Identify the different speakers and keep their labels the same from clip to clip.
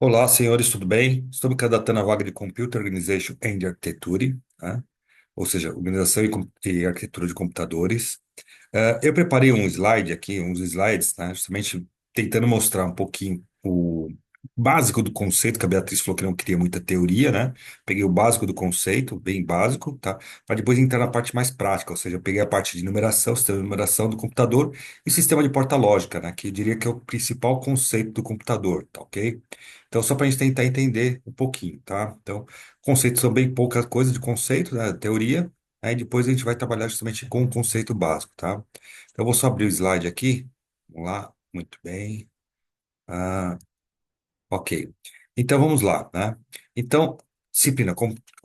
Speaker 1: Olá, senhores, tudo bem? Estou me candidatando à vaga de Computer Organization and Architecture, né? Ou seja, Organização e Arquitetura de Computadores. Eu preparei um slide aqui, uns slides, né? Justamente tentando mostrar um pouquinho o básico do conceito, que a Beatriz falou que não queria muita teoria, né? Peguei o básico do conceito, bem básico, tá? Para depois entrar na parte mais prática, ou seja, eu peguei a parte de numeração, sistema de numeração do computador e sistema de porta lógica, né? Que eu diria que é o principal conceito do computador, tá ok? Então, só para a gente tentar entender um pouquinho, tá? Então, conceitos são bem poucas coisas de conceito, né? Teoria. Aí depois a gente vai trabalhar justamente com o conceito básico, tá? Então, eu vou só abrir o slide aqui. Vamos lá. Muito bem. Ah, ok. Então, vamos lá, né? Então, disciplina,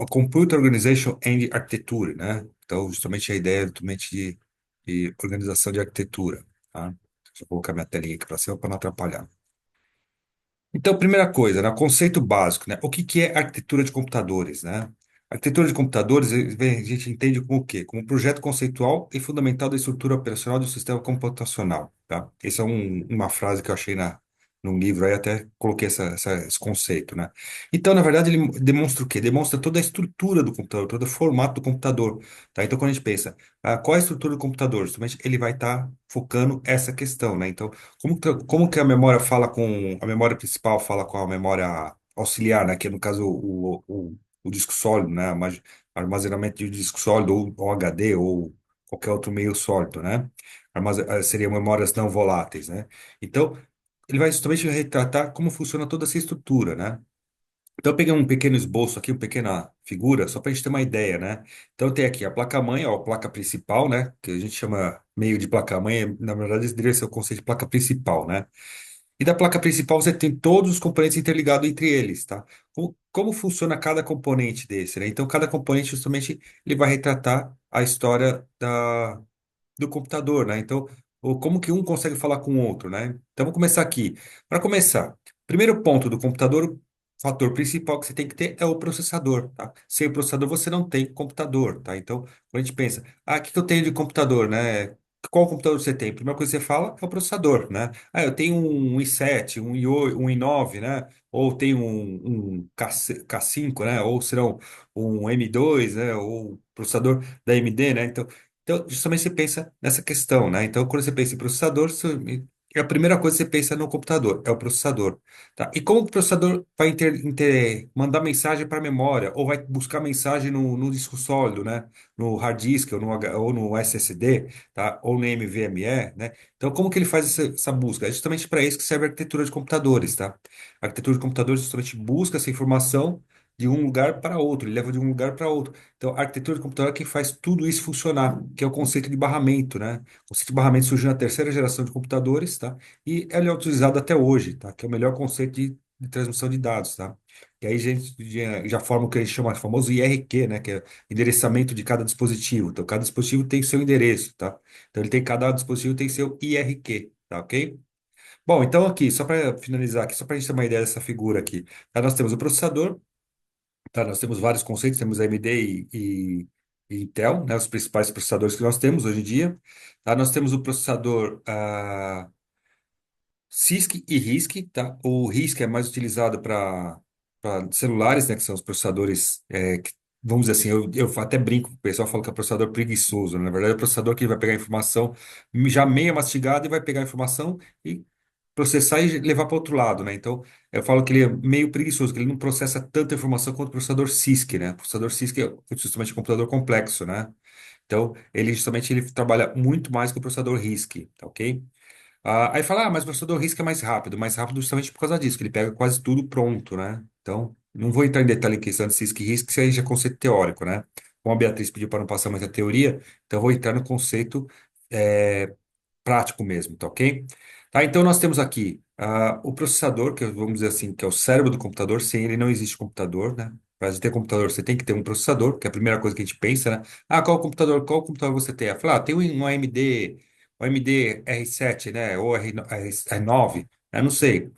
Speaker 1: Computer Organization and Architecture, né? Então, justamente a ideia justamente de organização de arquitetura, tá? Deixa eu colocar minha telinha aqui para cima para não atrapalhar. Então, primeira coisa, né, conceito básico, né? O que que é arquitetura de computadores, né? Arquitetura de computadores, a gente entende como o quê? Como um projeto conceitual e fundamental da estrutura operacional do sistema computacional, tá? Essa é uma frase que eu achei num livro, aí até coloquei esse conceito, né? Então, na verdade, ele demonstra o quê? Demonstra toda a estrutura do computador, todo o formato do computador, tá? Então, quando a gente pensa, qual é a estrutura do computador? Justamente ele vai estar focando essa questão, né? Então, como que a memória fala com a memória principal fala com a memória auxiliar, né? Que é, no caso o disco sólido, né? Armazenamento de disco sólido ou HD ou qualquer outro meio sólido, né? Seriam memórias não voláteis, né? Então, ele vai justamente retratar como funciona toda essa estrutura, né? Então, eu peguei um pequeno esboço aqui, uma pequena figura, só para a gente ter uma ideia, né? Então, tem aqui a placa-mãe, ó, a placa principal, né? Que a gente chama meio de placa-mãe, na verdade, esse deveria ser o conceito de placa principal, né? E da placa principal você tem todos os componentes interligados entre eles, tá? Como funciona cada componente desse, né? Então, cada componente, justamente, ele vai retratar a história do computador, né? Então, como que um consegue falar com o outro, né? Então, vamos começar aqui. Para começar, primeiro ponto do computador, o fator principal que você tem que ter é o processador, tá? Sem o processador, você não tem computador, tá? Então, quando a gente pensa, o que que eu tenho de computador, né? Qual computador você tem? A primeira coisa que você fala é o processador, né? Eu tenho um i7, um i8, um i9, né? Ou tenho um K5, né? Ou serão um M2, né? Ou processador da AMD, né? Então, justamente você pensa nessa questão, né? Então, quando você pensa em processador, a primeira coisa que você pensa no computador, é o processador, tá? E como o processador vai mandar mensagem para a memória, ou vai buscar mensagem no disco sólido, né? No hard disk, ou no SSD, tá? Ou no NVMe, né? Então, como que ele faz essa busca? É justamente para isso que serve a arquitetura de computadores, tá? A arquitetura de computadores justamente busca essa informação de um lugar para outro, ele leva de um lugar para outro. Então, a arquitetura de computador é quem faz tudo isso funcionar, que é o conceito de barramento, né? O conceito de barramento surgiu na terceira geração de computadores, tá? E ele é utilizado até hoje, tá? Que é o melhor conceito de transmissão de dados, tá? E aí a gente já forma o que a gente chama de famoso IRQ, né? Que é endereçamento de cada dispositivo. Então, cada dispositivo tem seu endereço, tá? Então, cada dispositivo tem seu IRQ, tá ok? Bom, então aqui, só para finalizar aqui, só para a gente ter uma ideia dessa figura aqui, tá? Nós temos o processador, tá? Nós temos vários conceitos, temos AMD e Intel, né? Os principais processadores que nós temos hoje em dia. Tá? Nós temos o processador CISC e RISC, tá? O RISC é mais utilizado para celulares, né? Que são os processadores, vamos dizer assim, eu até brinco, o pessoal fala que é processador preguiçoso, né? Na verdade, é o processador que vai pegar a informação já meia mastigada e vai pegar a informação e processar e levar para outro lado, né? Então, eu falo que ele é meio preguiçoso, que ele não processa tanta informação quanto o processador CISC, né? O processador CISC é justamente um computador complexo, né? Então, ele trabalha muito mais que o processador RISC, tá ok? Aí fala, mas o processador RISC é mais rápido justamente por causa disso, que ele pega quase tudo pronto, né? Então, não vou entrar em detalhe em questão de CISC e RISC, isso aí já é conceito teórico, né? Como a Beatriz pediu para não passar muita teoria, então eu vou entrar no conceito é, prático mesmo, tá ok? Tá, então nós temos aqui o processador, que vamos dizer assim, que é o cérebro do computador. Sem ele não existe computador, né? Para você ter computador, você tem que ter um processador, que é a primeira coisa que a gente pensa, né? Qual computador você tem? Fala, tem um AMD, um AMD R7, né? Ou R9, né? Não sei.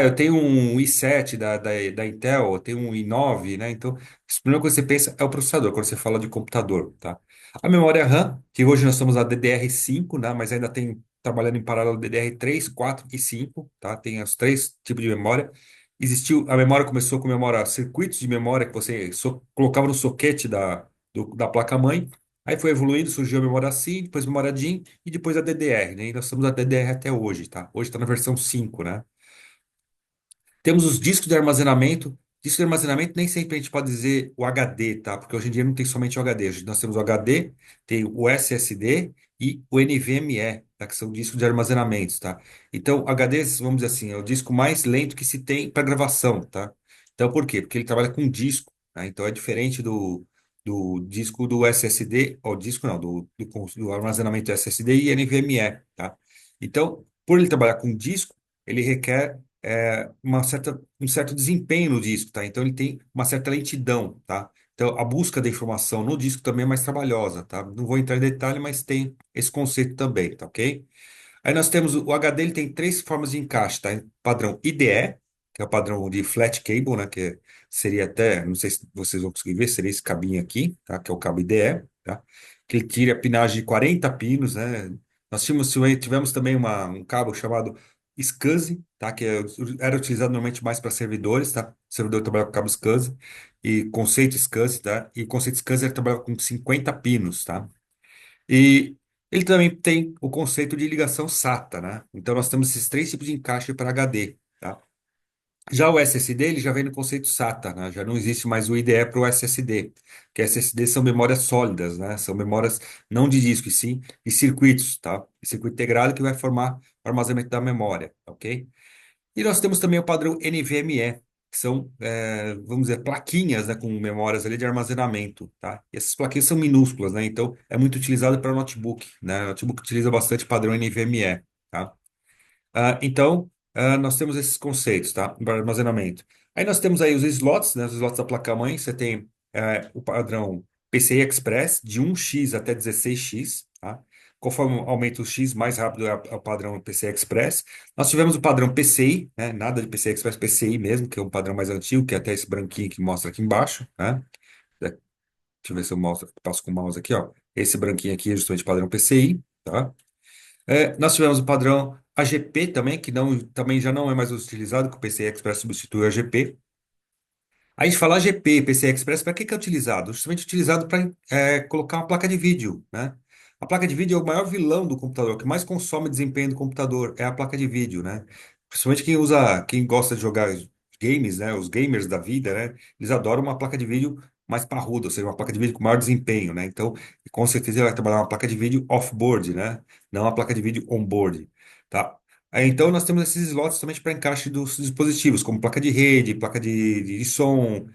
Speaker 1: Eu tenho um i7 da Intel, eu tenho um i9, né? Então, a primeira coisa que você pensa é o processador, quando você fala de computador, tá? A memória RAM, que hoje nós estamos na DDR5, né? Mas ainda tem trabalhando em paralelo DDR3, 4 e 5, tá? Tem os três tipos de memória. existiu, a memória começou com memória, circuitos de memória que você colocava no soquete da placa-mãe. Aí foi evoluindo, surgiu a memória SIM, depois a memória DIMM e depois a DDR, né? E nós estamos a DDR até hoje, tá? Hoje está na versão 5, né? Temos os discos de armazenamento. Disco de armazenamento nem sempre a gente pode dizer o HD, tá? Porque hoje em dia não tem somente o HD. Hoje nós temos o HD, tem o SSD e o NVMe, tá? Que são discos de armazenamento, tá? Então, HD, vamos dizer assim, é o disco mais lento que se tem para gravação, tá? Então, por quê? Porque ele trabalha com disco, tá? Então, é diferente do disco do SSD, ou disco não, do armazenamento SSD e NVMe, tá? Então, por ele trabalhar com disco, ele requer um certo desempenho no disco, tá? Então ele tem uma certa lentidão, tá? Então a busca da informação no disco também é mais trabalhosa, tá? Não vou entrar em detalhe, mas tem esse conceito também, tá ok? Aí nós temos o HD, ele tem três formas de encaixe, tá? Padrão IDE, que é o padrão de flat cable, né? Seria até, não sei se vocês vão conseguir ver, seria esse cabinho aqui, tá? Que é o cabo IDE, tá? Que ele tira a pinagem de 40 pinos, né? Nós tivemos também um cabo chamado SCSI, tá? Era utilizado normalmente mais para servidores, tá? O servidor trabalhava com cabo SCSI e conceito SCSI, tá? E o conceito SCSI ele trabalhava com 50 pinos, tá? E ele também tem o conceito de ligação SATA, né? Então nós temos esses três tipos de encaixe para HD, tá? Já o SSD, ele já vem no conceito SATA, né? Já não existe mais o IDE para o SSD, que SSD são memórias sólidas, né? São memórias não de disco, e sim de circuitos, tá? E circuito integrado que vai formar o armazenamento da memória, ok? E nós temos também o padrão NVMe, que são, vamos dizer, plaquinhas, né, com memórias ali de armazenamento, tá? E essas plaquinhas são minúsculas, né? Então, é muito utilizado para notebook, né? Notebook utiliza bastante padrão NVMe, tá? Então, nós temos esses conceitos, tá? Para armazenamento. Aí nós temos aí os slots, né? Os slots da placa-mãe. Você tem o padrão PCI Express de 1x até 16x, tá? Conforme aumenta o X, mais rápido é o padrão PCI Express. Nós tivemos o padrão PCI, né? Nada de PCI Express, PCI mesmo, que é um padrão mais antigo, que é até esse branquinho que mostra aqui embaixo, né? Deixa eu ver se eu passo com o mouse aqui, ó. Esse branquinho aqui é justamente o padrão PCI, tá? Nós tivemos o padrão AGP também, que não, também já não é mais utilizado, que o PCI Express substitui o AGP. Aí a gente fala AGP, PCI Express, para que é utilizado? Justamente utilizado para colocar uma placa de vídeo, né? A placa de vídeo é o maior vilão do computador, que mais consome desempenho do computador, é a placa de vídeo, né? Principalmente quem gosta de jogar games, né? Os gamers da vida, né? Eles adoram uma placa de vídeo mais parruda, ou seja, uma placa de vídeo com maior desempenho, né? Então, com certeza ele vai trabalhar uma placa de vídeo off-board, né? Não uma placa de vídeo on-board, tá? Aí, então, nós temos esses slots também para encaixe dos dispositivos, como placa de rede, placa de som,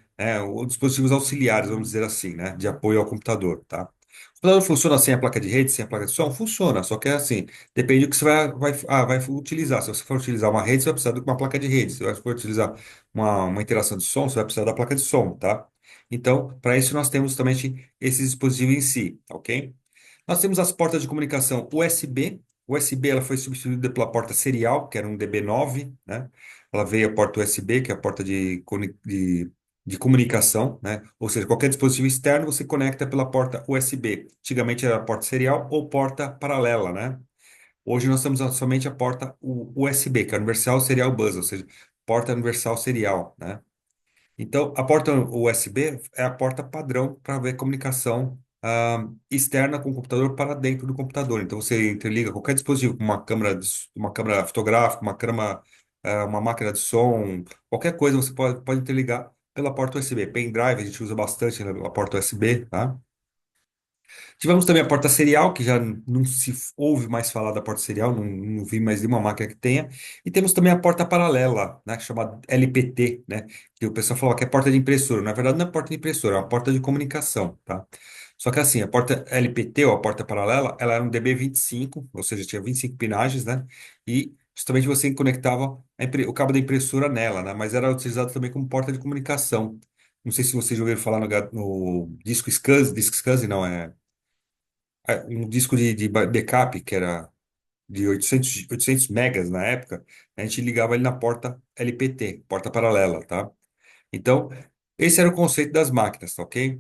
Speaker 1: ou dispositivos auxiliares, vamos dizer assim, né, de apoio ao computador, tá? O computador funciona sem a placa de rede, sem a placa de som? Funciona, só que é assim, depende do que você vai utilizar. Se você for utilizar uma rede, você vai precisar de uma placa de rede. Se você for utilizar uma interação de som, você vai precisar da placa de som, tá? Então, para isso, nós temos também esses dispositivos em si, tá ok? Nós temos as portas de comunicação USB. O USB ela foi substituída pela porta serial, que era um DB9, né? Ela veio a porta USB, que é a porta de comunicação, né? Ou seja, qualquer dispositivo externo você conecta pela porta USB. Antigamente era a porta serial ou porta paralela, né? Hoje nós temos somente a porta USB, que é Universal Serial Bus, ou seja, porta universal serial, né? Então, a porta USB é a porta padrão para ver comunicação externa com o computador para dentro do computador. Então, você interliga qualquer dispositivo, como uma câmera fotográfica, uma máquina de som, qualquer coisa você pode interligar pela porta USB. Pendrive, a gente usa bastante, né, a porta USB, tá? Tivemos também a porta serial, que já não se ouve mais falar da porta serial, não vi mais nenhuma máquina que tenha. E temos também a porta paralela, né, chamada LPT, né, que o pessoal falou que é porta de impressora. Na verdade, não é porta de impressora, é uma porta de comunicação, tá? Só que assim, a porta LPT, ou a porta paralela, ela era um DB25, ou seja, tinha 25 pinagens, né? E justamente você conectava o cabo da impressora nela, né? Mas era utilizado também como porta de comunicação. Não sei se vocês já ouviram falar no disco SCSI, disco SCSI não, um disco de backup, que era de 800 megas na época, a gente ligava ele na porta LPT, porta paralela, tá? Então, esse era o conceito das máquinas, tá ok?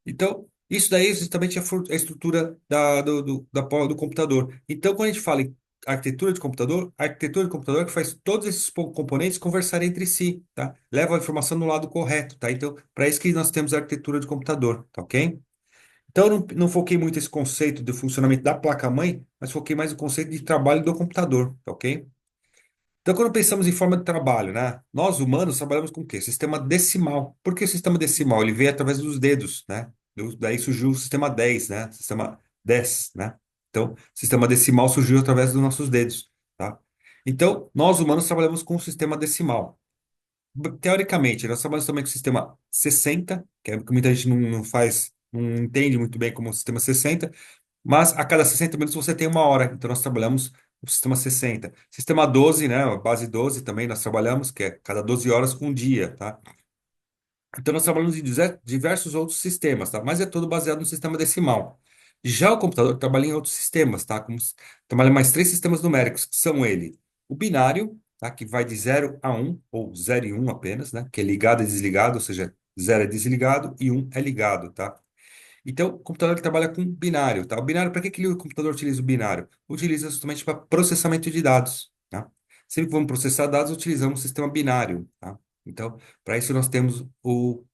Speaker 1: Então, isso daí é justamente a estrutura do computador. Então, quando a gente fala em arquitetura de computador, a arquitetura de computador é que faz todos esses componentes conversarem entre si, tá? Leva a informação no lado correto, tá? Então, para isso que nós temos a arquitetura de computador, tá ok? Então, eu não foquei muito esse conceito do funcionamento da placa-mãe, mas foquei mais no conceito de trabalho do computador, tá ok? Então, quando pensamos em forma de trabalho, né? Nós humanos trabalhamos com o quê? Sistema decimal. Por que o sistema decimal? Ele veio através dos dedos, né? Daí surgiu o sistema 10, né? Sistema 10, né? Então, sistema decimal surgiu através dos nossos dedos, tá? Então, nós humanos trabalhamos com o sistema decimal. Teoricamente, nós trabalhamos também com o sistema 60, que é que muita gente não faz, não entende muito bem como o sistema 60, mas a cada 60 minutos você tem uma hora. Então nós trabalhamos o sistema 60. Sistema 12, né? A base 12 também nós trabalhamos, que é cada 12 horas um dia, tá? Então nós trabalhamos em diversos outros sistemas, tá? Mas é todo baseado no sistema decimal. Já o computador trabalha em outros sistemas, tá? Trabalha mais três sistemas numéricos, que são ele, o binário, tá? Que vai de 0 a 1, ou 0 e 1 apenas, né? Que é ligado e desligado, ou seja, 0 é desligado e 1 é ligado, tá? Então, o computador ele trabalha com binário, tá? O binário, para que o computador utiliza o binário? Utiliza justamente para processamento de dados, tá? Sempre que vamos processar dados, utilizamos o sistema binário, tá? Então, para isso nós temos o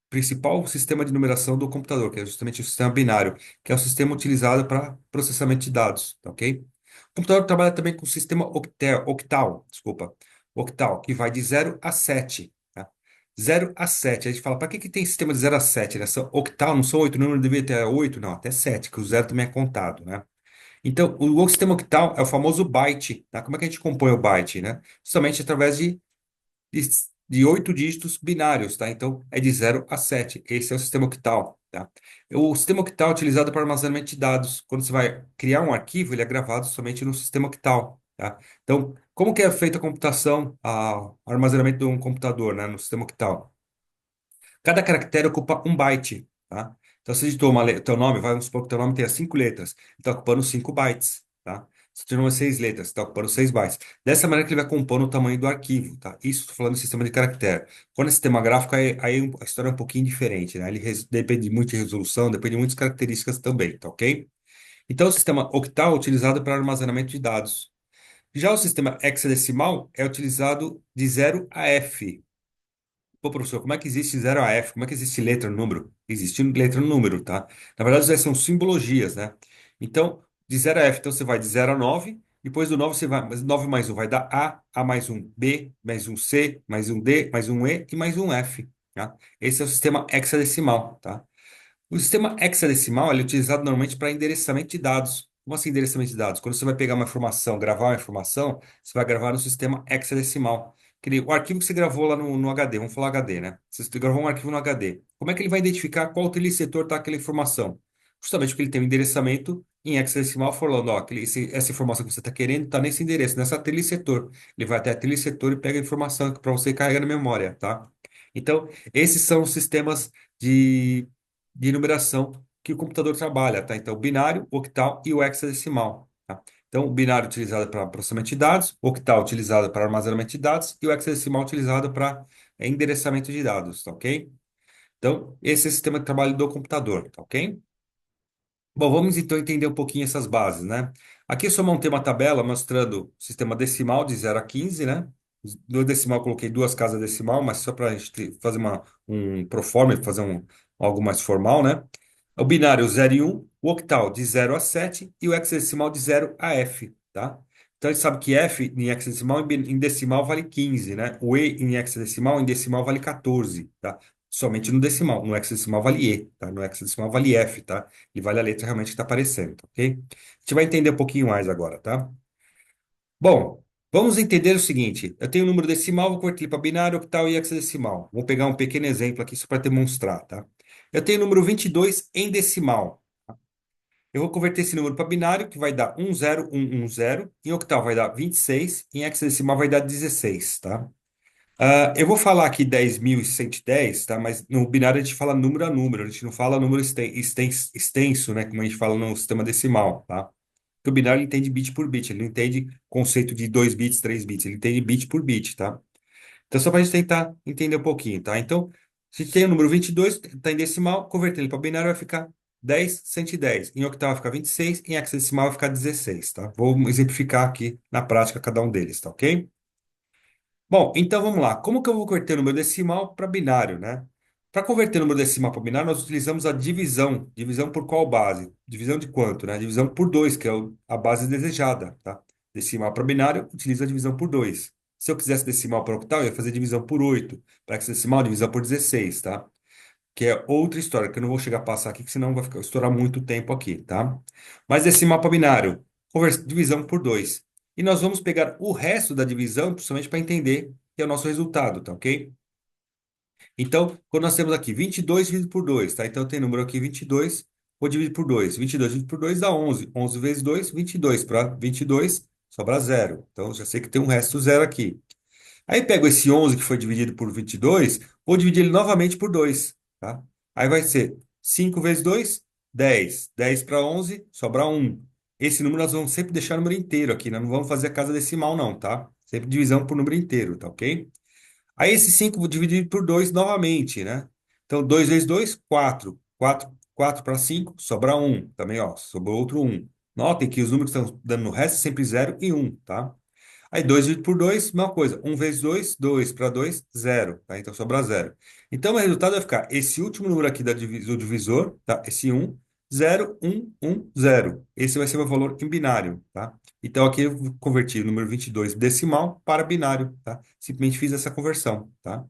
Speaker 1: principal sistema de numeração do computador, que é justamente o sistema binário, que é o sistema utilizado para processamento de dados, tá ok? O computador trabalha também com o sistema octal, desculpa, octal, que vai de 0 a 7, tá? 0 a 7. A gente fala, para que tem sistema de 0 a 7, né? Octal, não são 8 números, devia ter 8, não, até 7, que o zero também é contado, né? Então, o sistema octal é o famoso byte, tá? Como é que a gente compõe o byte, né? Justamente através de, de 8 dígitos binários, tá? Então, é de 0 a 7. Esse é o sistema octal, tá? O sistema octal é utilizado para armazenamento de dados. Quando você vai criar um arquivo, ele é gravado somente no sistema octal, tá? Então, como que é feita a computação, o armazenamento de um computador, né, no sistema octal? Cada caractere ocupa um byte, tá? Então, se digitou teu nome, vamos supor que teu nome tenha 5 letras, ele está ocupando 5 bytes, tá? Se teu nome é 6 letras, está ocupando 6 bytes. Dessa maneira que ele vai compondo o tamanho do arquivo, tá? Isso estou falando do sistema de caractere. Quando é sistema gráfico, aí a história é um pouquinho diferente, né? Ele depende muito de resolução, depende de muitas características também, tá ok? Então, o sistema octal é utilizado para armazenamento de dados. Já o sistema hexadecimal é utilizado de 0 a f. Pô, professor, como é que existe 0 a f? Como é que existe letra no número? Existe letra no número, tá? Na verdade, isso aí são simbologias, né? Então, de 0 a f, então você vai de 0 a 9, depois do 9 você vai, 9 mais um vai dar A mais um B, mais um C, mais um D, mais um E e mais um F, tá? Esse é o sistema hexadecimal, tá? O sistema hexadecimal ele é utilizado normalmente para endereçamento de dados. Como assim endereçamento de dados? Quando você vai pegar uma informação, gravar uma informação, você vai gravar no sistema hexadecimal. O arquivo que você gravou lá no HD, vamos falar HD, né? Você gravou um arquivo no HD. Como é que ele vai identificar qual telesetor está aquela informação? Justamente porque ele tem um endereçamento em hexadecimal falando, ó, essa informação que você está querendo está nesse endereço, nessa telesetor. Ele vai até a telesetor e pega a informação para você carregar na memória, tá? Então, esses são os sistemas de numeração que o computador trabalha, tá? Então, o binário, o octal e o hexadecimal, tá? Então, o binário utilizado para processamento de dados, o octal utilizado para armazenamento de dados e o hexadecimal utilizado para endereçamento de dados, tá ok? Então, esse é o sistema de trabalho do computador, tá ok? Bom, vamos então entender um pouquinho essas bases, né? Aqui eu só montei uma tabela mostrando o sistema decimal de 0 a 15, né? No decimal eu coloquei duas casas decimal, mas só para a gente fazer um proforma, fazer algo mais formal, né? O binário 0 e 1, o octal de 0 a 7 e o hexadecimal de 0 a f, tá? Então a gente sabe que f em hexadecimal em decimal vale 15, né? O e em hexadecimal em decimal vale 14, tá? Somente no decimal, no hexadecimal vale e, tá? No hexadecimal vale f, tá? E vale a letra realmente que está aparecendo, tá ok? A gente vai entender um pouquinho mais agora, tá? Bom, vamos entender o seguinte: eu tenho um número decimal, vou converter ele para binário, octal e hexadecimal. Vou pegar um pequeno exemplo aqui só para demonstrar, tá? Eu tenho o número 22 em decimal. Eu vou converter esse número para binário, que vai dar 10110. Em octal vai dar 26. Em hexadecimal vai dar 16, tá? Eu vou falar aqui 10.110, tá? Mas no binário a gente fala número a número, a gente não fala número extenso, né? Como a gente fala no sistema decimal, tá? Porque o binário ele entende bit por bit, ele não entende conceito de 2 bits, 3 bits, ele entende bit por bit, tá? Então, só para a gente tentar entender um pouquinho, tá? Então, se tem o número 22, está em decimal, converter ele para binário vai ficar 10, 110. Em octal vai ficar 26, em hexadecimal vai ficar 16, tá? Vou exemplificar aqui na prática cada um deles, tá ok? Bom, então vamos lá. Como que eu vou converter o número decimal para binário, né? Para converter o número decimal para binário, nós utilizamos a divisão. Divisão por qual base? Divisão de quanto, né? Divisão por 2, que é a base desejada, tá? Decimal para binário, utiliza a divisão por 2. Se eu quisesse decimal para octal, eu ia fazer divisão por 8. Para hexadecimal, divisão por 16, tá? Que é outra história, que eu não vou chegar a passar aqui, que senão vai estourar muito tempo aqui, tá? Mas decimal para binário, divisão por 2. E nós vamos pegar o resto da divisão, principalmente para entender que é o nosso resultado, tá ok? Então, quando nós temos aqui 22 dividido por 2, tá? Então, tem número aqui 22, vou dividir por 2. 22 dividido por 2 dá 11. 11 vezes 2, 22. Para 22, sobra zero. Então, já sei que tem um resto zero aqui. Aí pego esse 11 que foi dividido por 22, vou dividir ele novamente por 2, tá? Aí vai ser 5 vezes 2, 10. 10 para 11, sobra 1. Esse número nós vamos sempre deixar o número inteiro aqui, né? Não vamos fazer a casa decimal não, tá? Sempre divisão por número inteiro, tá ok? Aí esse 5 vou dividir por 2 novamente, né? Então 2 vezes 2, 4. 4 para 5, sobra 1. Também, ó, sobrou outro 1. Notem que os números que estão dando no resto é sempre 0 e 1, tá? Aí 2 dividido por 2, mesma coisa. 1 vezes 2, 2 para 2, 0. Tá? Então sobra zero. Então o resultado vai ficar esse último número aqui do divisor, tá? Esse 1, 0, 1, 1, 0. Esse vai ser o meu valor em binário, tá? Então aqui eu converti o número 22 decimal para binário, tá? Simplesmente fiz essa conversão, tá?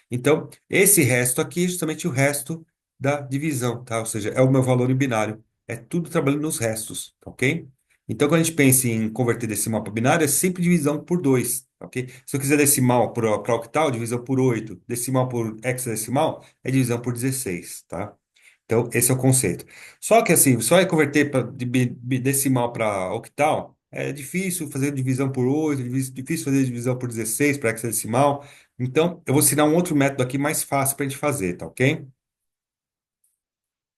Speaker 1: Então, esse resto aqui é justamente o resto da divisão, tá? Ou seja, é o meu valor em binário. É tudo trabalhando nos restos, tá ok? Então, quando a gente pensa em converter decimal para binário, é sempre divisão por 2, tá ok? Se eu quiser decimal para octal, divisão por 8. Decimal por hexadecimal, é divisão por 16, tá? Então, esse é o conceito. Só que assim, só é converter de decimal para octal, é difícil fazer divisão por 8, difícil fazer divisão por 16 para hexadecimal. Então, eu vou ensinar um outro método aqui mais fácil para a gente fazer, tá ok?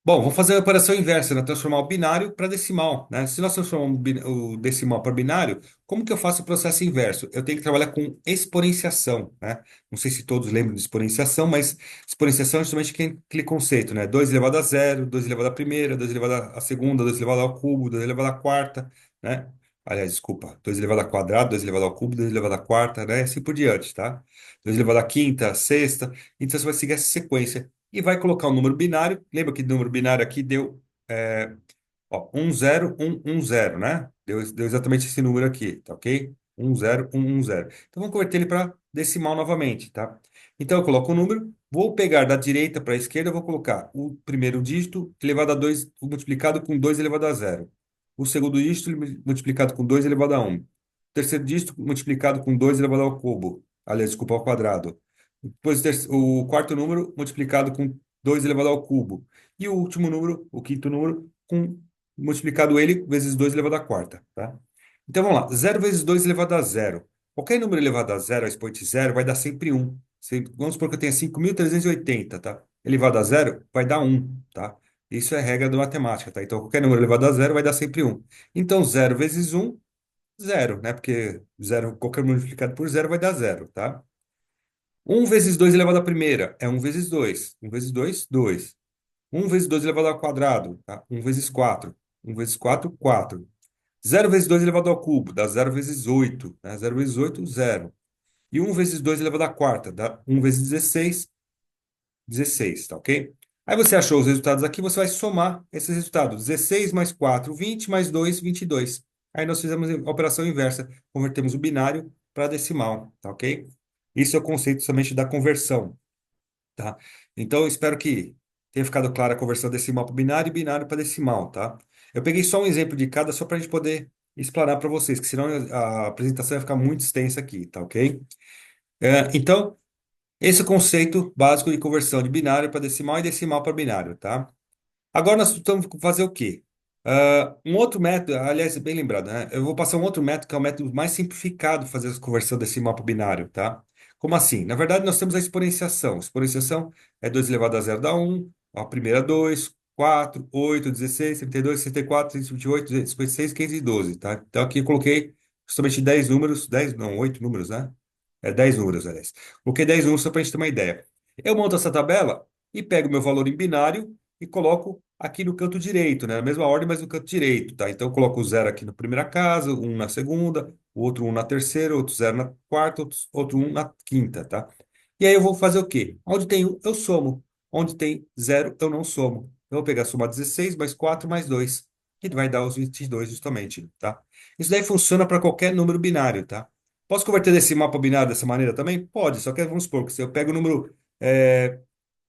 Speaker 1: Bom, vamos fazer a operação inversa, né? Transformar o binário para decimal, né? Se nós transformarmos o decimal para binário, como que eu faço o processo inverso? Eu tenho que trabalhar com exponenciação, né? Não sei se todos lembram de exponenciação, mas exponenciação é justamente aquele conceito, né? 2 elevado a zero, 2 elevado à primeira, 2 elevado à segunda, 2 elevado ao cubo, 2 elevado à quarta, né? Aliás, desculpa, 2 elevado ao quadrado, 2 elevado ao cubo, 2 elevado à quarta, né? Assim por diante, tá? 2 elevado à quinta, sexta. Então, você vai seguir essa sequência e vai colocar um número binário. Lembra que o número binário aqui deu ó, 10110, né? Deu exatamente esse número aqui, tá ok? 10110. Então vamos converter ele para decimal novamente, tá? Então eu coloco o número, vou pegar da direita para a esquerda, eu vou colocar o primeiro dígito elevado a 2 multiplicado com 2 elevado a zero. O segundo dígito multiplicado com 2 elevado a um. O terceiro dígito multiplicado com 2 elevado ao cubo. Aliás, desculpa, ao quadrado. Depois o quarto número multiplicado com 2 elevado ao cubo. E o último número, o quinto número, com multiplicado ele vezes 2 elevado à quarta, tá? Então vamos lá, 0 vezes 2 elevado a zero. Qualquer número elevado a zero, a expoente zero, vai dar sempre um. Vamos supor que eu tenha 5.380, tá? Elevado a zero vai dar um, tá? Isso é regra da matemática, tá? Então qualquer número elevado a zero vai dar sempre um. Então zero vezes um, zero, né? Porque zero, qualquer número multiplicado por zero vai dar zero, tá? Um vezes 2 elevado à primeira é um vezes 2. Um vezes 2, 2. Um vezes 2 elevado ao quadrado, tá? Um vezes 4. Um vezes 4, 4. Zero vezes 2 elevado ao cubo, dá zero vezes 8. Né? 0 vezes 8, zero. E um vezes 2 elevado à quarta, dá um vezes 16, 16, tá ok? Aí você achou os resultados aqui, você vai somar esses resultados. 16 mais 4, 20 mais 2, 22. Aí nós fizemos a operação inversa, convertemos o binário para decimal, tá ok? Isso é o conceito somente da conversão, tá? Então, eu espero que tenha ficado clara a conversão decimal para binário e binário para decimal, tá? Eu peguei só um exemplo de cada só para a gente poder explanar para vocês, que senão a apresentação ia ficar muito extensa aqui, tá ok? Então, esse é o conceito básico de conversão de binário para decimal e decimal para binário, tá? Agora nós estamos fazer o quê? Um outro método, aliás, bem lembrado, né? Eu vou passar um outro método que é o método mais simplificado de fazer a conversão decimal para binário, tá? Como assim? Na verdade, nós temos a exponenciação. Exponenciação é 2 elevado a zero dá um, a primeira 2, 4, 8, 16, 32, 64, 128, 256, 15 e 12, tá? Então aqui eu coloquei justamente 10 números, 10 não, 8 números, né? 10 números, aliás. Coloquei 10 números só para a gente ter uma ideia. Eu monto essa tabela e pego o meu valor em binário e coloco aqui no canto direito, né? Na mesma ordem, mas no canto direito, tá? Então eu coloco o zero aqui na primeira casa, um na segunda, o outro um na terceira, outro zero na quarta, outro um na quinta, tá? E aí eu vou fazer o quê? Onde tem um, eu somo. Onde tem zero, eu não somo. Eu vou pegar somar 16 mais 4 mais 2, que vai dar os 22 justamente, tá? Isso daí funciona para qualquer número binário, tá? Posso converter decimal para binário dessa maneira também? Pode, só que vamos supor que se eu pego o número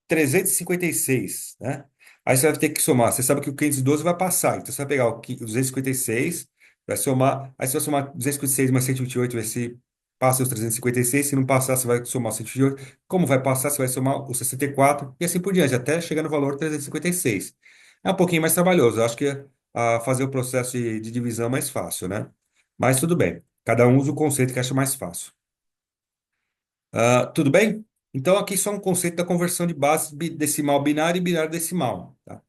Speaker 1: 356, né? Aí você vai ter que somar. Você sabe que o 512 vai passar. Então você vai pegar o 256, vai somar. Aí você vai somar 256 mais 128, ver se passa os 356. Se não passar, você vai somar o 128. Como vai passar, você vai somar o 64 e assim por diante, até chegar no valor 356. É um pouquinho mais trabalhoso. Eu acho que fazer o processo de divisão é mais fácil, né? Mas tudo bem. Cada um usa o conceito que acha mais fácil. Tudo bem? Então, aqui só um conceito da conversão de base decimal binário e binário decimal, tá?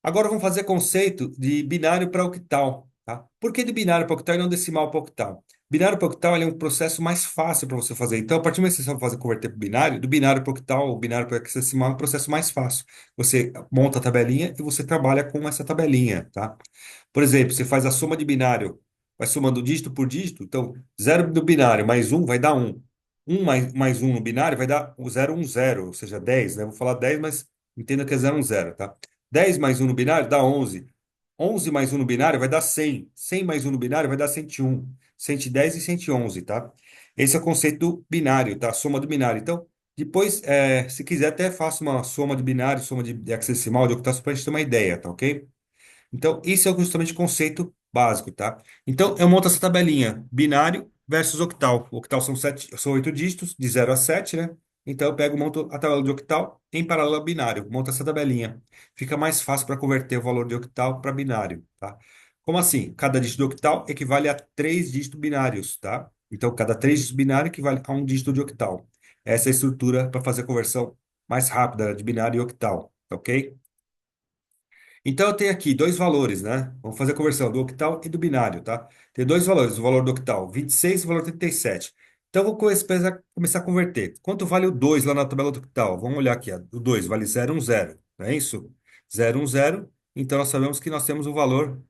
Speaker 1: Agora vamos fazer conceito de binário para octal, tá? Por que de binário para octal e não decimal para octal? Binário para octal ele é um processo mais fácil para você fazer. Então, a partir do momento que você sabe fazer converter para binário, do binário para octal ou binário para hexadecimal é um processo mais fácil. Você monta a tabelinha e você trabalha com essa tabelinha, tá? Por exemplo, você faz a soma de binário, vai somando dígito por dígito. Então, zero do binário mais um vai dar um. Um mais um no binário vai dar o 0, 1, 0, ou seja, 10, né? Eu vou falar 10, mas entenda que é 0, 1, 0, tá? 10 mais um no binário dá 11. 11 mais um no binário vai dar 100. 100 mais um no binário vai dar 101. 110 e 111, tá? Esse é o conceito do binário, tá? Soma do binário. Então, depois, se quiser, até faça uma soma de binário, soma de hexadecimal, de octal, para a gente ter uma ideia, tá ok? Então, esse é justamente o conceito básico, tá? Então, eu monto essa tabelinha, binário versus octal. Octal são 8 dígitos, de 0 a 7, né? Então, eu pego, monto a tabela de octal em paralelo ao binário, monto essa tabelinha. Fica mais fácil para converter o valor de octal para binário, tá? Como assim? Cada dígito de octal equivale a 3 dígitos binários, tá? Então, cada 3 dígitos binários equivale a um dígito de octal. Essa é a estrutura para fazer a conversão mais rápida de binário e octal, ok? Então, eu tenho aqui dois valores, né? Vamos fazer a conversão do octal e do binário, tá? Tem dois valores, o valor do octal 26 e o valor 37. Então, eu vou começar a converter. Quanto vale o 2 lá na tabela do octal? Vamos olhar aqui, ó. O 2 vale 010, não é isso? 010. Então, nós sabemos que nós temos o valor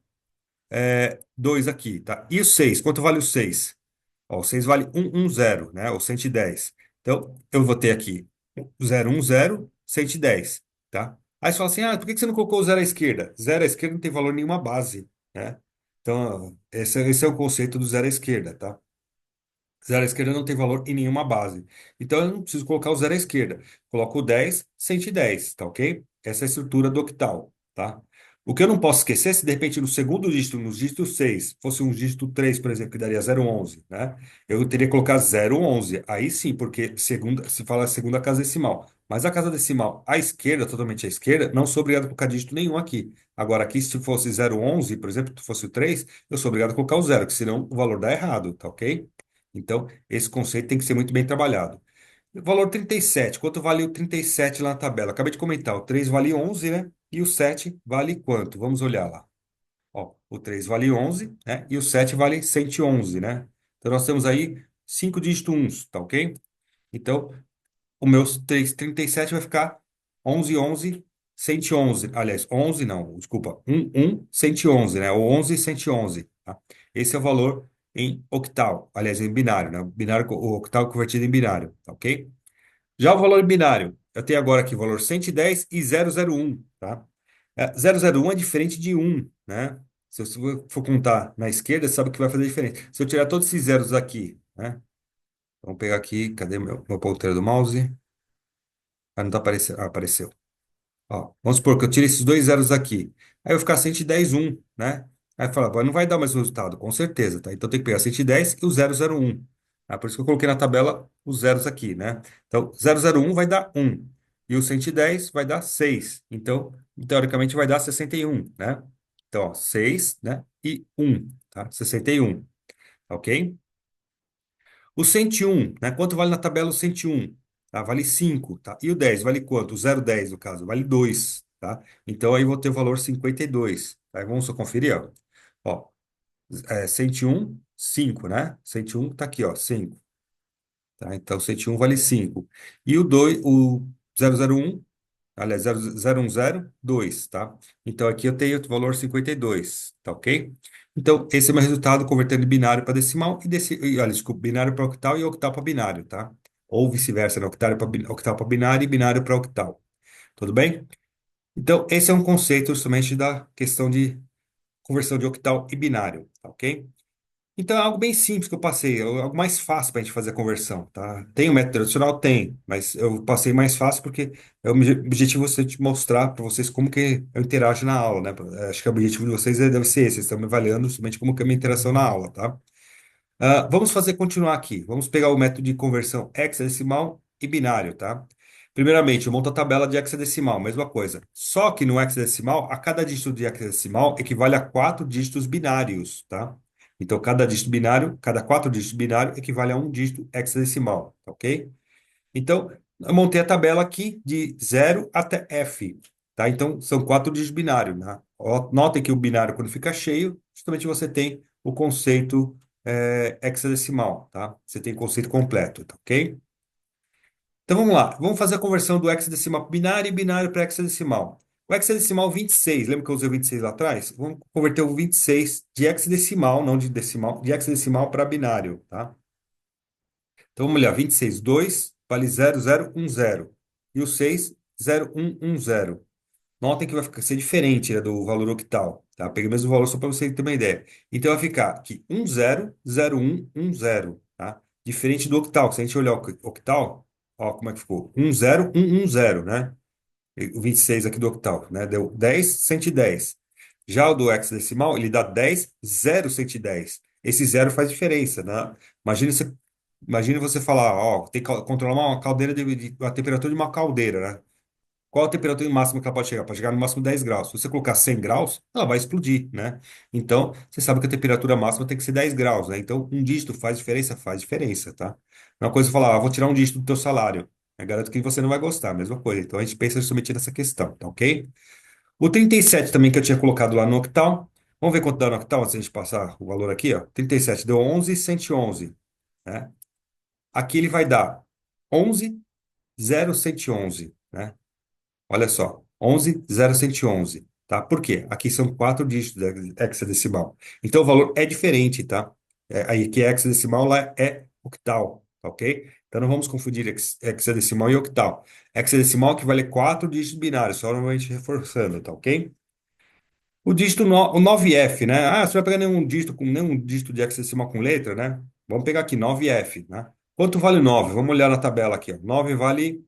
Speaker 1: 2 aqui, tá? E o 6, quanto vale o 6? Ó, o 6 vale 110, né? Ou 110. Então, eu vou ter aqui 010, 110, tá? Aí você fala assim, por que que você não colocou o zero à esquerda? Zero à esquerda não tem valor em nenhuma base, né? Então, esse é o conceito do zero à esquerda, tá? Zero à esquerda não tem valor em nenhuma base. Então, eu não preciso colocar o zero à esquerda. Coloco o 10, 110, tá ok? Essa é a estrutura do octal, tá? O que eu não posso esquecer, se de repente no segundo dígito, no dígito 6 fosse um dígito 3, por exemplo, que daria 011, né? Eu teria que colocar 011. Aí sim, porque segunda, se fala segunda casa decimal. Mas a casa decimal à esquerda, totalmente à esquerda, não sou obrigado a colocar dígito nenhum aqui. Agora, aqui, se fosse 011, por exemplo, se fosse o 3, eu sou obrigado a colocar o zero, que senão o valor dá errado, tá ok? Então, esse conceito tem que ser muito bem trabalhado. O valor 37, quanto vale o 37 lá na tabela? Acabei de comentar, o 3 vale 11, né? E o 7 vale quanto? Vamos olhar lá. Ó, o 3 vale 11, né? E o 7 vale 111, né? Então, nós temos aí 5 dígitos uns, tá ok? Então, o meu 37 vai ficar 11, 11, 111. Aliás, 11 não, desculpa, 111, né? Ou 11, 111, tá? Esse é o valor em octal, aliás, em binário, né? O octal convertido em binário, tá ok? Já o valor em binário, eu tenho agora aqui o valor 110 e 001, tá? 001 é diferente de 1, né? Se você for contar na esquerda, você sabe que vai fazer diferença. Se eu tirar todos esses zeros aqui, né? Vamos pegar aqui, cadê meu ponteiro do mouse? Ah, não tá aparecendo. Ah, apareceu. Ó, vamos supor que eu tire esses dois zeros aqui. Aí eu vou ficar 110, 1, né? Aí fala, "Pô, não vai dar mais resultado, com certeza, tá? Então tem que pegar 110 e o 001. Ah, por isso que eu coloquei na tabela os zeros aqui, né? Então, 001 vai dar 1. E o 110 vai dar 6. Então, teoricamente, vai dar 61, né? Então, ó, 6, né? E 1, tá? 61, ok? O 101, né? Quanto vale na tabela o 101? Tá? Vale 5, tá? E o 10 vale quanto? O 010 no caso, vale 2, tá? Então aí vou ter o valor 52, tá? Vamos só conferir, ó. Ó, 101, 5, né? 101 tá aqui, ó, 5, tá? Então 101 vale 5. E o 2, o 001, aliás, 0,0102, tá? Então aqui eu tenho o valor 52, tá ok? Então esse é o meu resultado convertendo de binário para decimal olha, desculpa, binário para octal e octal para binário, tá? Ou vice-versa, né? Octal para binário e binário para octal. Tudo bem? Então esse é um conceito justamente da questão de conversão de octal e binário, tá ok? Então é algo bem simples que eu passei, é algo mais fácil para a gente fazer a conversão, tá? Tem o método tradicional? Tem, mas eu passei mais fácil porque é o objetivo você te mostrar para vocês como que eu interajo na aula, né? Acho que o objetivo de vocês deve ser esse, vocês estão me avaliando somente como que é a minha interação na aula, tá? Vamos fazer continuar aqui. Vamos pegar o método de conversão hexadecimal e binário, tá? Primeiramente, eu monto a tabela de hexadecimal, mesma coisa. Só que no hexadecimal, a cada dígito de hexadecimal equivale a quatro dígitos binários, tá? Então, cada dígito binário, cada quatro dígitos binários equivale a um dígito hexadecimal, tá ok? Então, eu montei a tabela aqui de 0 até F, tá? Então, são quatro dígitos binários, né? Notem que o binário, quando fica cheio, justamente você tem o conceito hexadecimal, tá? Você tem o conceito completo, tá ok? Então, vamos lá. Vamos fazer a conversão do hexadecimal para binário e binário para hexadecimal. O hexadecimal 26, lembra que eu usei o 26 lá atrás? Vamos converter o 26 de hexadecimal, não de decimal, de hexadecimal para binário, tá? Então vamos olhar, 26, 2 vale 0010. E o 6, 0110. Notem que vai ser diferente, né, do valor octal, tá? Peguei o mesmo valor só para você ter uma ideia. Então vai ficar aqui 100110, tá? Diferente do octal, se a gente olhar o octal, ó como é que ficou. 10110, né? O 26 aqui do octal, né? Deu 10, 110. Já o do hexadecimal, ele dá 10, 0, 110. Esse zero faz diferença, né? Imagine você falar, ó, tem que controlar uma caldeira a temperatura de uma caldeira, né? Qual a temperatura máxima que ela pode chegar? Pode chegar no máximo 10 graus. Se você colocar 100 graus, ela vai explodir, né? Então, você sabe que a temperatura máxima tem que ser 10 graus, né? Então, um dígito faz diferença? Faz diferença, tá? Não é uma coisa falar, vou tirar um dígito do teu salário. Eu garanto que você não vai gostar, mesma coisa. Então, a gente pensa justamente nessa questão, tá ok? O 37 também que eu tinha colocado lá no octal. Vamos ver quanto dá no octal antes de a gente passar o valor aqui, ó. 37 deu 11,111, né? Aqui ele vai dar 11,0111, né? Olha só, 11,0111, tá? Por quê? Aqui são quatro dígitos hexadecimal. Então o valor é diferente, tá? Aí que é hexadecimal, lá é octal, tá ok? Então não vamos confundir hexadecimal e octal. Hexadecimal equivale a quatro dígitos binários, só novamente reforçando, tá ok? O 9F, né? Ah, você vai pegar nenhum dígito de hexadecimal com letra, né? Vamos pegar aqui, 9F, né? Quanto vale o 9? Vamos olhar na tabela aqui, ó. 9 vale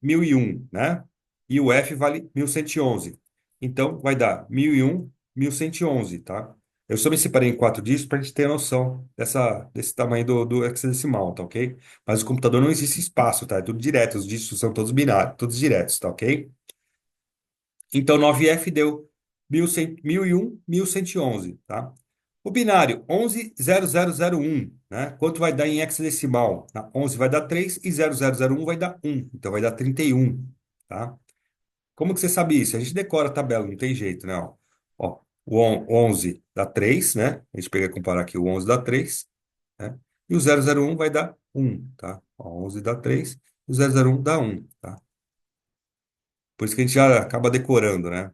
Speaker 1: 1001, né? E o F vale 1111. Então, vai dar 1001, 1111, tá? Eu só me separei em quatro dígitos para a gente ter noção desse tamanho do hexadecimal, tá ok? Mas o computador não existe espaço, tá? É tudo direto, os dígitos são todos binários, todos diretos, tá ok? Então, 9F deu 1100, 1001, 1111, tá? O binário, 110001, né? Quanto vai dar em hexadecimal? 11 vai dar 3 e 0001 vai dar 1. Então, vai dar 31, tá? Como que você sabe isso? A gente decora a tabela, não tem jeito, né? Ó, o 11 dá 3, né? A gente pega e comparar aqui, o 11 dá 3, né? E o 001 vai dar 1, tá? Ó, 11 dá 3, e o 001 dá 1, tá? Por isso que a gente já acaba decorando, né?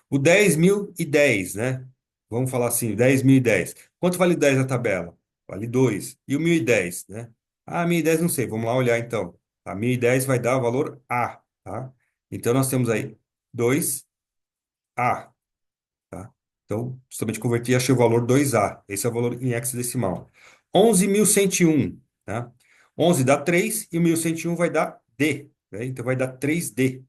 Speaker 1: O 10.010, né? Vamos falar assim, 10.010. Quanto vale 10 na tabela? Vale 2. E o 1.010, né? Ah, 1.010 não sei, vamos lá olhar então. A 1.010 vai dar o valor A, tá? Então nós temos aí 2A, tá? Então, justamente converti e achei o valor 2A. Esse é o valor em hexadecimal. 11.101, tá? 11 dá 3 e o 1.101 vai dar D, né? Então vai dar 3D.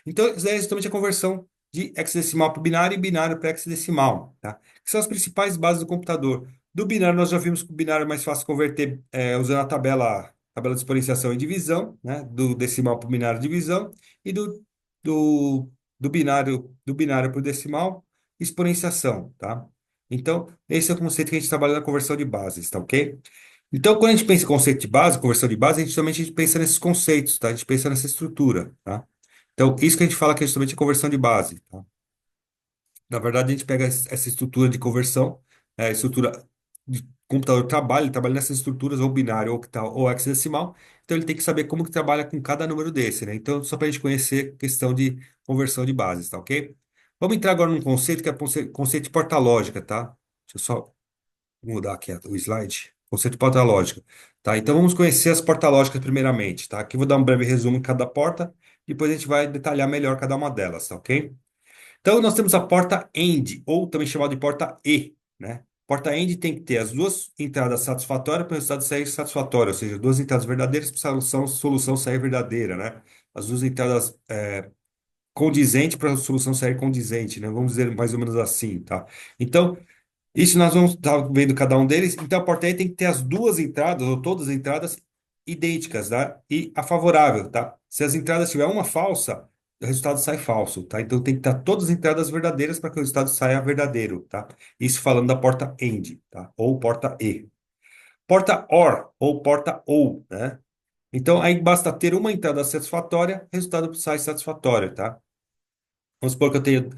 Speaker 1: Então, isso é justamente a conversão de hexadecimal para binário e binário para hexadecimal, tá? Que são as principais bases do computador. Do binário, nós já vimos que o binário é mais fácil converter usando a tabela de exponenciação e divisão, né? Do decimal para o binário, divisão, e do, do binário para o decimal, exponenciação, tá? Então, esse é o conceito que a gente trabalha na conversão de bases, tá ok? Então, quando a gente pensa em conceito de base, conversão de base, a gente pensa nesses conceitos, tá? A gente pensa nessa estrutura, tá? Então, isso que a gente fala que é justamente a conversão de base, tá? Na verdade, a gente pega essa estrutura de conversão, a estrutura computador trabalha, ele trabalha nessas estruturas ou binário, ou octal, ou hexadecimal, então ele tem que saber como que trabalha com cada número desse, né? Então, só para a gente conhecer questão de conversão de bases, tá ok? Vamos entrar agora num conceito que é o conceito de porta-lógica, tá? Deixa eu só mudar aqui o slide. Conceito de porta-lógica, tá? Então, vamos conhecer as porta-lógicas primeiramente, tá? Aqui eu vou dar um breve resumo em cada porta, depois a gente vai detalhar melhor cada uma delas, tá ok? Então, nós temos a porta AND, ou também chamada de porta E, né? Porta AND tem que ter as duas entradas satisfatórias para o resultado sair satisfatório, ou seja, duas entradas verdadeiras para a solução sair verdadeira, né? As duas entradas condizentes para a solução sair condizente, né? Vamos dizer mais ou menos assim, tá? Então, isso nós vamos estar vendo cada um deles. Então, a porta E tem que ter as duas entradas, ou todas as entradas, idênticas, tá? E a favorável, tá? Se as entradas tiver uma falsa, o resultado sai falso, tá? Então, tem que estar todas as entradas verdadeiras para que o resultado saia verdadeiro, tá? Isso falando da porta AND, tá? Ou porta E. Porta OR, ou porta OU, né? Então, aí basta ter uma entrada satisfatória, o resultado sai satisfatório, tá? Vamos supor que eu tenho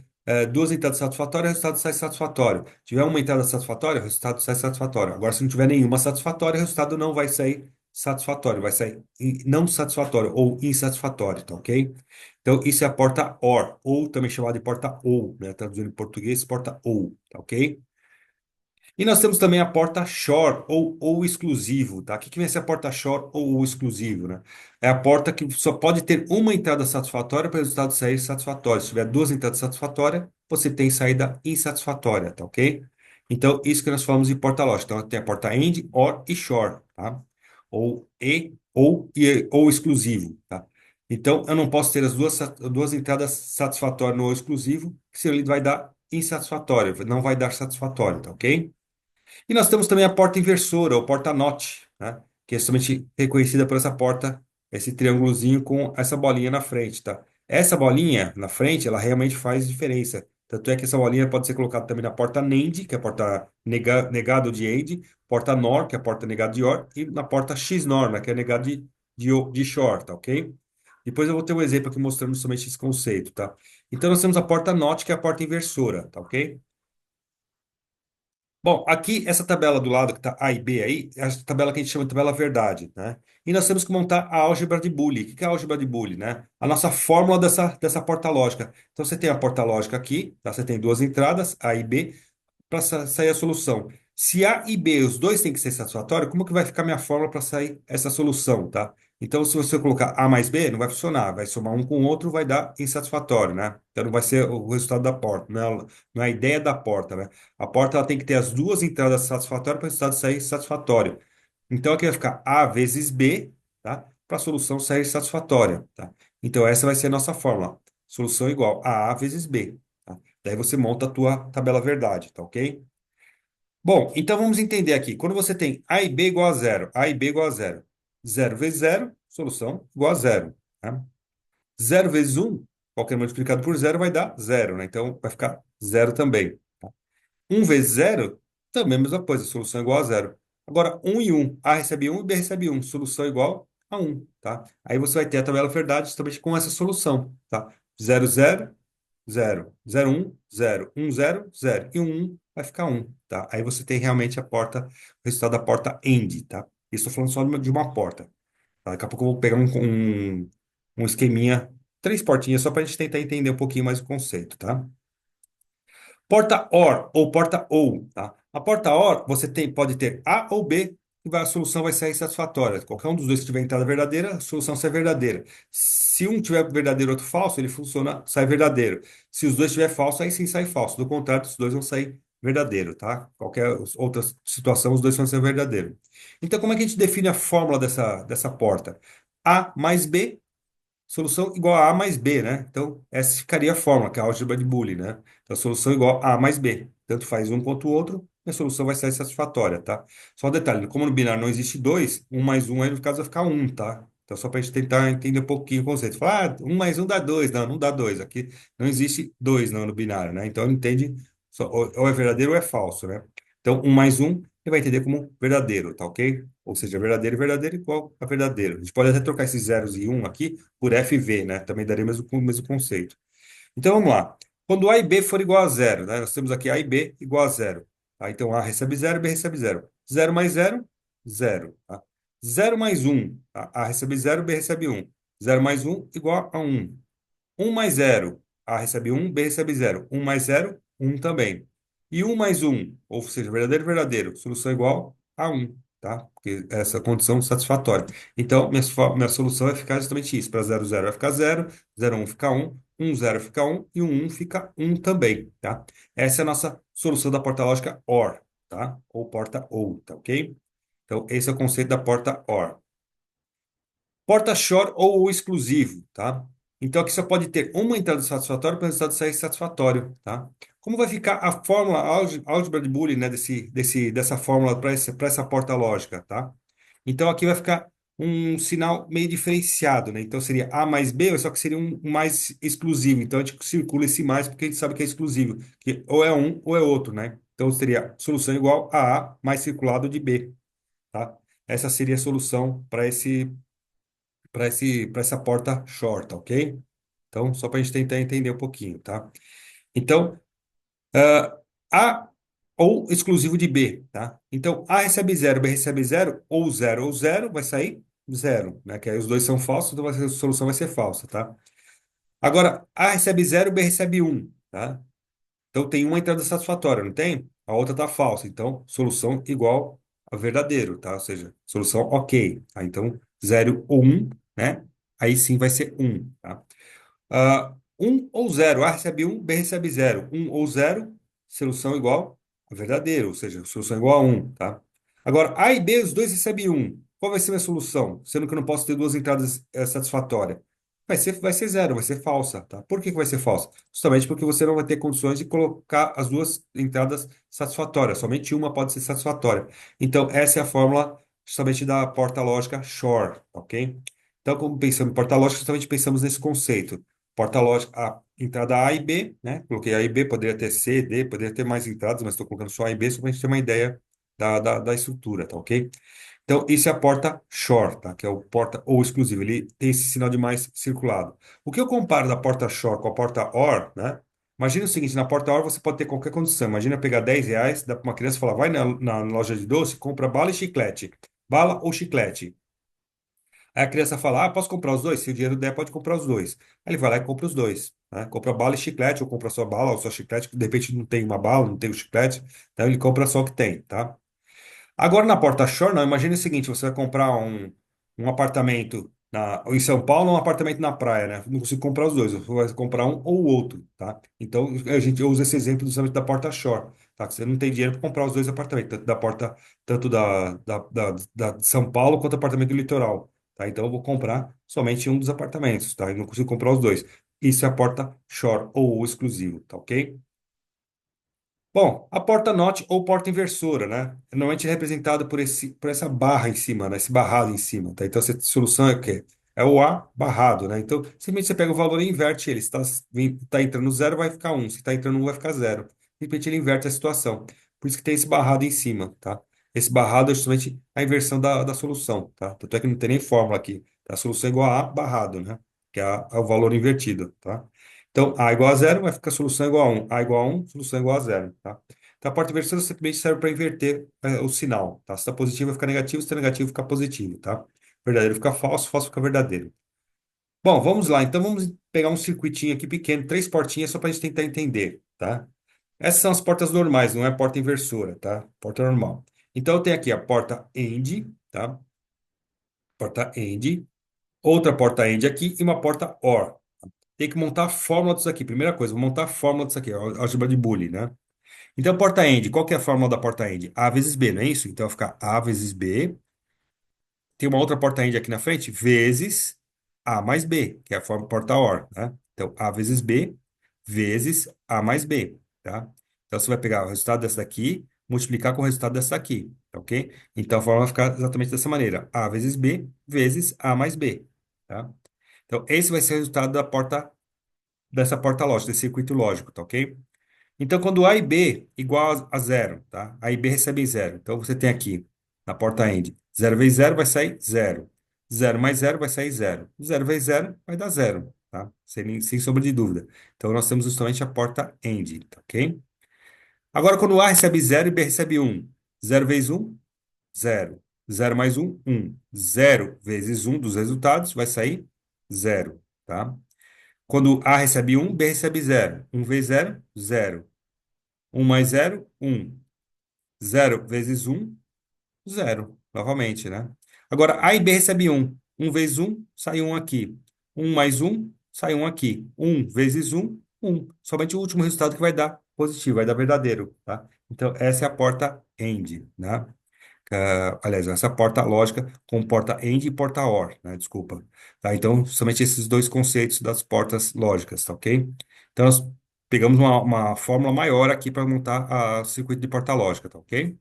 Speaker 1: duas entradas satisfatórias, o resultado sai satisfatório. Se tiver uma entrada satisfatória, o resultado sai satisfatório. Agora, se não tiver nenhuma satisfatória, o resultado não vai sair satisfatório, vai sair não satisfatório ou insatisfatório, tá ok? Então, isso é a porta OR, ou também chamada de porta OU, né? Traduzindo em português, porta OU, tá ok? E nós temos também a porta short ou exclusivo, tá? O que que vem ser a porta short ou exclusivo, né? É a porta que só pode ter uma entrada satisfatória para o resultado sair satisfatório. Se tiver duas entradas satisfatórias, você tem saída insatisfatória, tá ok? Então, isso que nós falamos de porta lógica. Então, tem a porta end, or e short, tá? Ou exclusivo, tá? Então, eu não posso ter as duas entradas satisfatórias no ou exclusivo, que senão ele vai dar insatisfatório, não vai dar satisfatório, tá ok? E nós temos também a porta inversora, ou porta NOT, né? Que é somente reconhecida por essa porta, esse triângulozinho com essa bolinha na frente, tá? Essa bolinha na frente, ela realmente faz diferença. Tanto é que essa bolinha pode ser colocada também na porta NAND, que é a porta negado de AND, porta NOR, que é a porta negada de OR, e na porta XNOR, né, que é negado de SHOR, tá ok? Depois eu vou ter um exemplo aqui mostrando somente esse conceito, tá? Então nós temos a porta NOT, que é a porta inversora, tá ok? Bom, aqui essa tabela do lado que está A e B aí, é a tabela que a gente chama de tabela verdade, né? E nós temos que montar a álgebra de Boole. O que é a álgebra de Boole, né? A nossa fórmula dessa porta lógica. Então você tem a porta lógica aqui, tá? Você tem duas entradas, A e B, para sair a solução. Se A e B, os dois têm que ser satisfatórios, como que vai ficar minha fórmula para sair essa solução, tá? Então, se você colocar A mais B, não vai funcionar. Vai somar um com o outro, vai dar insatisfatório, né? Então, não vai ser o resultado da porta, não é a ideia da porta, né? A porta ela tem que ter as duas entradas satisfatórias para o resultado sair satisfatório. Então, aqui vai ficar A vezes B, tá? Para a solução sair satisfatória, tá? Então, essa vai ser a nossa fórmula. Solução igual a A vezes B, tá? Daí você monta a tua tabela verdade, tá ok? Bom, então vamos entender aqui. Quando você tem A e B igual a zero, A e B igual a zero. Zero vezes zero, solução igual a zero, né? Zero vezes um, qualquer multiplicado por zero vai dar zero, né? Então vai ficar zero também. Tá? Um vezes zero, também a mesma coisa, solução igual a zero. Agora, um e um, A recebe um e B recebe um, solução igual a um, tá? Aí você vai ter a tabela verdade justamente com essa solução, tá? Zero, zero, zero, zero, um, zero, zero. E um vai ficar um, tá? Aí você tem realmente o resultado da porta AND, tá? Isso estou falando só de uma porta. Tá? Daqui a pouco eu vou pegar um esqueminha, três portinhas, só para a gente tentar entender um pouquinho mais o conceito, tá? Porta OR ou porta OU, tá? A porta OR, você pode ter A ou B, e a solução vai sair satisfatória. Qualquer um dos dois que tiver entrada verdadeira, a solução sai verdadeira. Se um tiver verdadeiro e outro falso, ele funciona, sai verdadeiro. Se os dois tiver falso, aí sim sai falso. Do contrário, os dois vão sair verdadeiro, tá? Qualquer outra situação, os dois vão ser verdadeiro. Então, como é que a gente define a fórmula dessa porta? A mais B solução igual a mais B, né? Então, essa ficaria a fórmula, que é a álgebra de Boole, né? Então, a solução igual a mais B. Tanto faz um quanto o outro, e a solução vai ser satisfatória, tá? Só um detalhe, como no binário não existe dois, um mais um aí no caso vai ficar um, tá? Então, só para a gente tentar entender um pouquinho o conceito. Falar, um mais um dá dois. Não, não dá dois. Aqui não existe dois não, no binário, né? Então, entende, ou é verdadeiro ou é falso, né? Então, um mais um, ele vai entender como verdadeiro, tá ok? Ou seja, verdadeiro e verdadeiro igual a verdadeiro. A gente pode até trocar esses zeros e um aqui por FV, né? Também daria o mesmo conceito. Então vamos lá. Quando A e B for igual a zero, né? Nós temos aqui A e B igual a zero. Tá? Então A recebe zero, B recebe zero. Zero mais zero, zero. Tá? Zero mais um, tá? A recebe zero, B recebe um. Zero mais um igual a um. Um mais zero, A recebe um, B recebe zero. Um mais zero, um também. E um mais um, ou seja, verdadeiro, verdadeiro, solução igual a um, tá? Porque essa condição satisfatória. Então, minha solução vai ficar justamente isso. Para zero, zero vai ficar zero, zero, um fica um, zero fica um e um fica um também, tá? Essa é a nossa solução da porta lógica OR, tá? Ou porta OR, tá ok? Então, esse é o conceito da porta OR. Porta-short ou exclusivo, tá? Então aqui só pode ter uma entrada satisfatória para o resultado sair satisfatório, tá? Como vai ficar a fórmula álgebra de Boolean, né, dessa fórmula para essa porta lógica, tá? Então aqui vai ficar um sinal meio diferenciado, né? Então seria A mais B, só que seria um mais exclusivo. Então a gente circula esse mais porque a gente sabe que é exclusivo, que ou é um ou é outro, né? Então seria solução igual a A mais circulado de B, tá? Essa seria a solução para essa porta short, ok? Então, só para a gente tentar entender um pouquinho, tá? Então, A ou exclusivo de B, tá? Então, A recebe zero, B recebe zero, ou zero, vai sair zero, né? Que aí os dois são falsos, então a solução vai ser falsa, tá? Agora, A recebe zero, B recebe um, tá? Então, tem uma entrada satisfatória, não tem? A outra está falsa. Então, solução igual a verdadeiro, tá? Ou seja, solução ok. Tá? Então, zero ou um, né? Aí sim vai ser um, tá? Um ou zero. A recebe um, B recebe zero. Um ou zero, solução igual a verdadeiro, ou seja, solução igual a um, tá? Agora, A e B, os dois recebem um. Qual vai ser a minha solução? Sendo que eu não posso ter duas entradas satisfatórias. Vai ser zero, vai ser falsa, tá? Por que que vai ser falsa? Justamente porque você não vai ter condições de colocar as duas entradas satisfatórias. Somente uma pode ser satisfatória. Então, essa é a fórmula justamente da porta lógica SHORE, ok? Então, como pensamos em porta lógica, justamente pensamos nesse conceito. Porta lógica, a entrada A e B, né? Coloquei A e B, poderia ter C, D, poderia ter mais entradas, mas estou colocando só A e B, só para a gente ter uma ideia da estrutura, tá ok? Então, isso é a porta short, tá? Que é o porta ou exclusivo. Ele tem esse sinal de mais circulado. O que eu comparo da porta short com a porta OR, né? Imagina o seguinte, na porta OR você pode ter qualquer condição. Imagina pegar R$ 10, dá para uma criança e falar, vai na loja de doce, compra bala e chiclete. Bala ou chiclete. Aí a criança fala, posso comprar os dois? Se o dinheiro der, pode comprar os dois. Aí ele vai lá e compra os dois, né? Compra bala e chiclete, ou compra só bala ou só chiclete, que de repente não tem uma bala, não tem o chiclete, então ele compra só o que tem, tá? Agora na Porta Shore, não, imagine o seguinte, você vai comprar um apartamento em São Paulo, um apartamento na praia, né? Não consigo comprar os dois, você vai comprar um ou o outro, tá? Então a gente usa esse exemplo justamente da Porta Shore, tá? Que você não tem dinheiro para comprar os dois apartamentos, tanto da de São Paulo quanto apartamento do litoral, tá? Então eu vou comprar somente um dos apartamentos, tá? Eu não consigo comprar os dois. Isso é a Porta Shore ou o exclusivo, tá ok? Bom, a porta NOT ou porta inversora, né? Normalmente é representada por essa barra em cima, né? Esse barrado em cima, tá? Então, a solução é o quê? É o A barrado, né? Então, simplesmente você pega o valor e inverte ele. Se tá entrando zero, vai ficar um. Se está entrando um, vai ficar zero. De repente, ele inverte a situação. Por isso que tem esse barrado em cima, tá? Esse barrado é justamente a inversão da solução, tá? Tanto é que não tem nem fórmula aqui. A solução é igual a A barrado, né? Que é, é o valor invertido, tá? Então, A igual a zero vai ficar a solução igual a um. A igual a um, solução igual a zero, tá? Então, a porta inversora simplesmente serve para inverter o sinal, tá? Se está positivo, vai ficar negativo. Se está negativo, fica positivo, tá? Verdadeiro fica falso, falso fica verdadeiro. Bom, vamos lá. Então, vamos pegar um circuitinho aqui pequeno, três portinhas, só para a gente tentar entender, tá? Essas são as portas normais, não é porta inversora, tá? Porta normal. Então, eu tenho aqui a porta AND, tá? Porta AND, outra porta AND aqui e uma porta OR. Tem que montar a fórmula disso aqui. Primeira coisa, vou montar a fórmula disso aqui, a álgebra de Boole, né? Então, porta end, qual que é a fórmula da porta end? A vezes B, não é isso? Então, vai ficar A vezes B. Tem uma outra porta end aqui na frente, vezes A mais B, que é a fórmula porta OR, né? Então, A vezes B, vezes A mais B, tá? Então, você vai pegar o resultado dessa daqui, multiplicar com o resultado dessa aqui, tá ok? Então, a fórmula vai ficar exatamente dessa maneira. A vezes B, vezes A mais B, tá? Então, esse vai ser o resultado dessa porta lógica, desse circuito lógico, tá ok? Então, quando A e B igual a zero, tá? A e B recebem zero. Então, você tem aqui, na porta end, zero vezes zero vai sair zero. Zero mais zero vai sair zero. Zero vezes zero vai dar zero, tá? Sem sombra de dúvida. Então, nós temos justamente a porta end, tá ok? Agora, quando A recebe zero e B recebe um, zero vezes um? zero. Zero mais um, um. Zero vezes um dos resultados vai sair zero, tá? Quando A recebe um, B recebe zero. Um vezes zero, zero. Um mais zero, um. Zero vezes um, zero. Novamente, né? Agora, A e B recebe um. Um vezes um, sai um aqui. Um mais um, sai um aqui. Um vezes um, um. Somente o último resultado que vai dar positivo, vai dar verdadeiro, tá? Então, essa é a porta AND, né? Aliás, essa porta lógica comporta AND e porta OR, né? Desculpa. Tá? Então, somente esses dois conceitos das portas lógicas, tá ok? Então, nós pegamos uma fórmula maior aqui para montar o circuito de porta lógica, tá ok?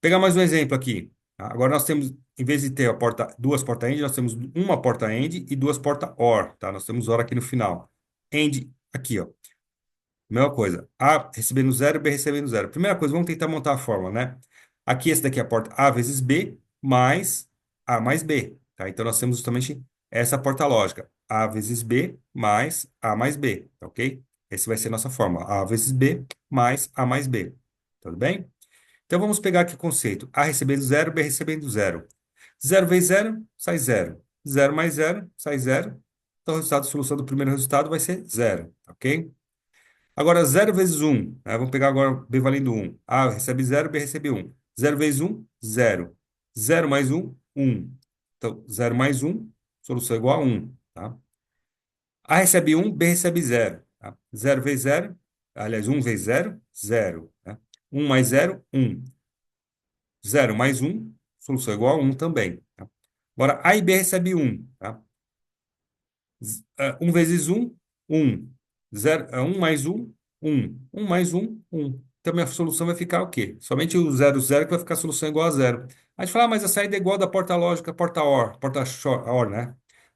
Speaker 1: Pegar mais um exemplo aqui. Tá? Agora nós temos, em vez de ter duas portas AND, nós temos uma porta AND e duas portas OR, tá? Nós temos OR aqui no final. AND aqui, ó. Mesma coisa. A recebendo zero, B recebendo zero. Primeira coisa, vamos tentar montar a fórmula, né? Aqui, esse daqui é a porta A vezes B mais A mais B. Tá? Então, nós temos justamente essa porta lógica. A vezes B mais A mais B. Tá ok? Esse vai ser a nossa fórmula. A vezes B mais A mais B. Tudo bem? Então, vamos pegar aqui o conceito. A recebendo zero, B recebendo zero. Zero vezes zero, sai zero. Zero mais zero, sai zero. Então, o resultado, a solução do primeiro resultado vai ser zero. Tá ok? Agora, zero vezes um, né? Vamos pegar agora B valendo um. A recebe zero, B recebe um. Zero vezes um, zero. Zero mais um, um. Então, zero mais um, solução igual a um, tá? A recebe um, B recebe zero, tá? Zero vezes zero, aliás, um vezes zero, zero, tá? Um mais zero, um. Zero mais um, solução igual a um também, tá? Agora, A e B recebe um, tá? Um vezes um, um. Zero, um mais um, um. Um mais um, um. Então, minha solução vai ficar o quê? Somente o zero, zero, que vai ficar a solução igual a zero. A gente fala, mas a saída é igual da porta lógica, porta OR, OR, né?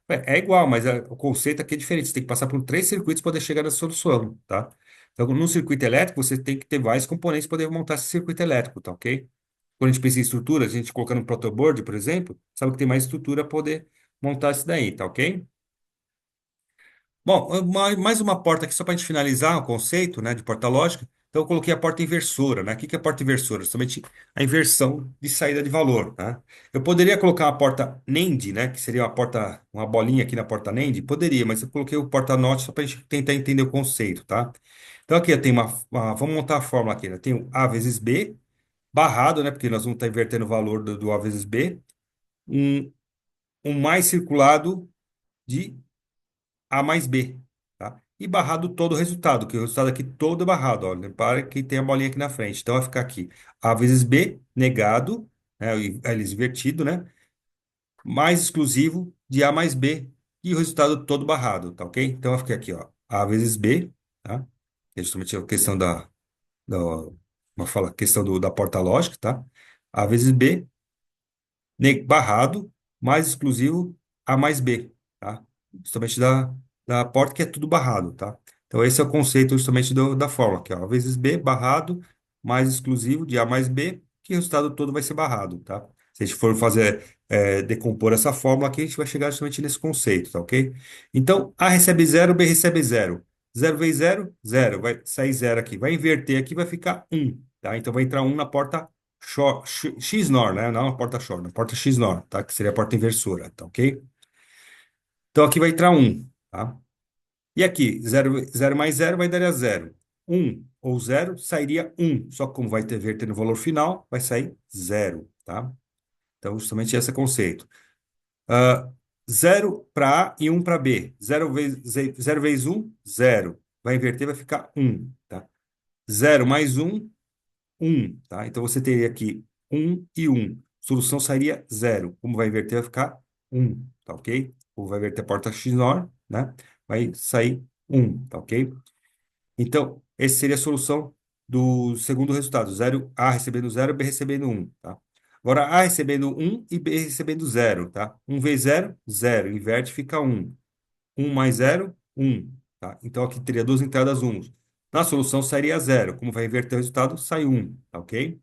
Speaker 1: É igual, mas o conceito aqui é diferente. Você tem que passar por três circuitos para poder chegar nessa solução, tá? Então, no circuito elétrico, você tem que ter vários componentes para poder montar esse circuito elétrico, tá ok? Quando a gente pensa em estrutura, a gente colocando um protoboard, por exemplo, sabe que tem mais estrutura para poder montar isso daí, tá ok? Bom, mais uma porta aqui só para a gente finalizar o conceito, né, de porta lógica. Então, eu coloquei a porta inversora, né? O que que é a porta inversora? Somente a inversão de saída de valor, tá? Eu poderia colocar a porta NAND, né? Que seria uma porta, uma bolinha aqui na porta NAND? Poderia, mas eu coloquei o porta NOT só para a gente tentar entender o conceito, tá? Então, aqui eu tenho vamos montar a fórmula aqui, né? Tem o A vezes B, barrado, né? Porque nós vamos estar invertendo o valor do A vezes B. Um, um mais circulado de a mais B, tá? E barrado todo o resultado, que o resultado aqui todo é barrado, ó. Repara que tem a bolinha aqui na frente. Então vai ficar aqui A vezes B negado, né? Eles invertido, né? Mais exclusivo de A mais B e o resultado todo barrado, tá ok? Então vai ficar aqui, ó. A vezes B, tá? É justamente a questão como eu falo, a questão da porta lógica, tá? A vezes B barrado, mais exclusivo, A mais B, tá? Justamente da porta que é tudo barrado, tá? Então, esse é o conceito justamente da fórmula, que é A vezes B barrado, mais exclusivo de A mais B, que o resultado todo vai ser barrado, tá? Se a gente for fazer, decompor essa fórmula aqui, a gente vai chegar justamente nesse conceito, tá ok? Então, A recebe zero, B recebe zero. Zero vezes zero, zero. Vai sair zero aqui. Vai inverter aqui, vai ficar um, tá? Então, vai entrar um na porta XNOR, né? Não a porta short, na porta XNOR, tá? Que seria a porta inversora, tá ok? Então aqui vai entrar um, tá? E aqui, zero mais zero vai dar a zero. Um ou zero sairia um. Só que como vai ter verter no valor final, vai sair zero, tá? Então, justamente esse é o conceito. Ah, zero para A e um para B. Zero vezes um, zero. Vai inverter, vai ficar um, tá? Zero mais um, um, tá? Então você teria aqui um e um. Solução sairia zero. Como vai inverter, vai ficar um, tá ok? Ou vai inverter a porta XNOR, né? Vai sair um, tá ok? Então, essa seria a solução do segundo resultado. Zero, A recebendo zero, B recebendo um, tá? Agora, A recebendo um e B recebendo zero, tá? Um vezes zero, zero. Inverte, fica um. Um mais zero, um, tá? Então, aqui teria duas entradas uns. Na solução, sairia zero. Como vai inverter o resultado, sai um, tá ok?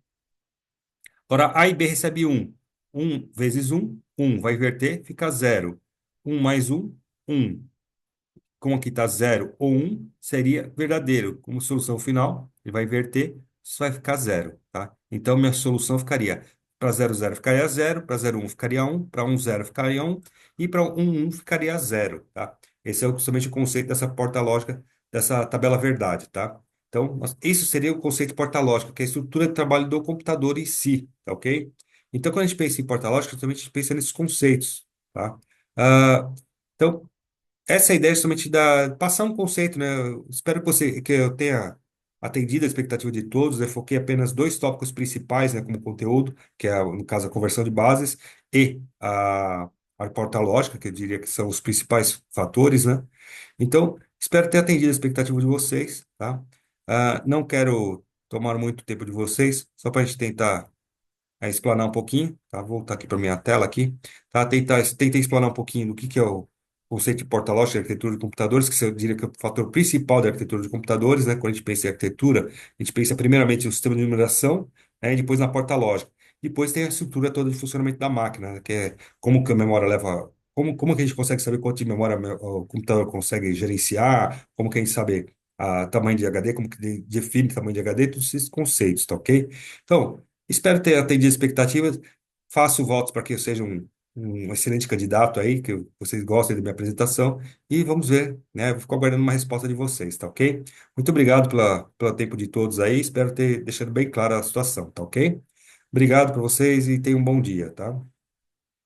Speaker 1: Ora, A e B recebe um. Um vezes um, um. Vai inverter, fica zero. Um mais um, um. Como aqui está zero ou um, seria verdadeiro. Como solução final, ele vai inverter, isso vai ficar zero, tá? Então, minha solução ficaria para 00 ficaria zero, para 01 ficaria um, para 10 ficaria um e para 11 ficaria zero, tá? Esse é justamente o conceito dessa porta lógica, dessa tabela verdade, tá? Então, isso seria o conceito de porta lógica, que é a estrutura de trabalho do computador em si, tá ok? Então, quando a gente pensa em porta lógica, justamente a gente pensa nesses conceitos, tá? Ah, então, essa é a ideia justamente da passar um conceito, né? Eu espero que eu tenha atendido a expectativa de todos, né? Foquei apenas dois tópicos principais, né, como conteúdo, que é, no caso, a conversão de bases e a porta lógica, que eu diria que são os principais fatores, né? Então, espero ter atendido a expectativa de vocês, tá? Não quero tomar muito tempo de vocês, só para a gente tentar explanar um pouquinho, tá? Vou voltar aqui para minha tela aqui, tá? Tentei explanar um pouquinho do que é o conceito de porta-lógica de arquitetura de computadores, que eu diria que é o fator principal da arquitetura de computadores, né? Quando a gente pensa em arquitetura, a gente pensa primeiramente no sistema de numeração, né? E depois na porta-lógica. Depois tem a estrutura toda de funcionamento da máquina, né? Que é como que a memória leva, como que a gente consegue saber quanto de memória o computador consegue gerenciar, como que a gente sabe tamanho de HD, como que define tamanho de HD, todos esses conceitos, tá ok? Então, espero ter atendido as expectativas. Faço votos para que eu seja um excelente candidato aí, que vocês gostem da minha apresentação. E vamos ver, né? Eu fico aguardando uma resposta de vocês, tá ok? Muito obrigado pelo tempo de todos aí. Espero ter deixado bem clara a situação, tá ok? Obrigado para vocês e tenham um bom dia, tá?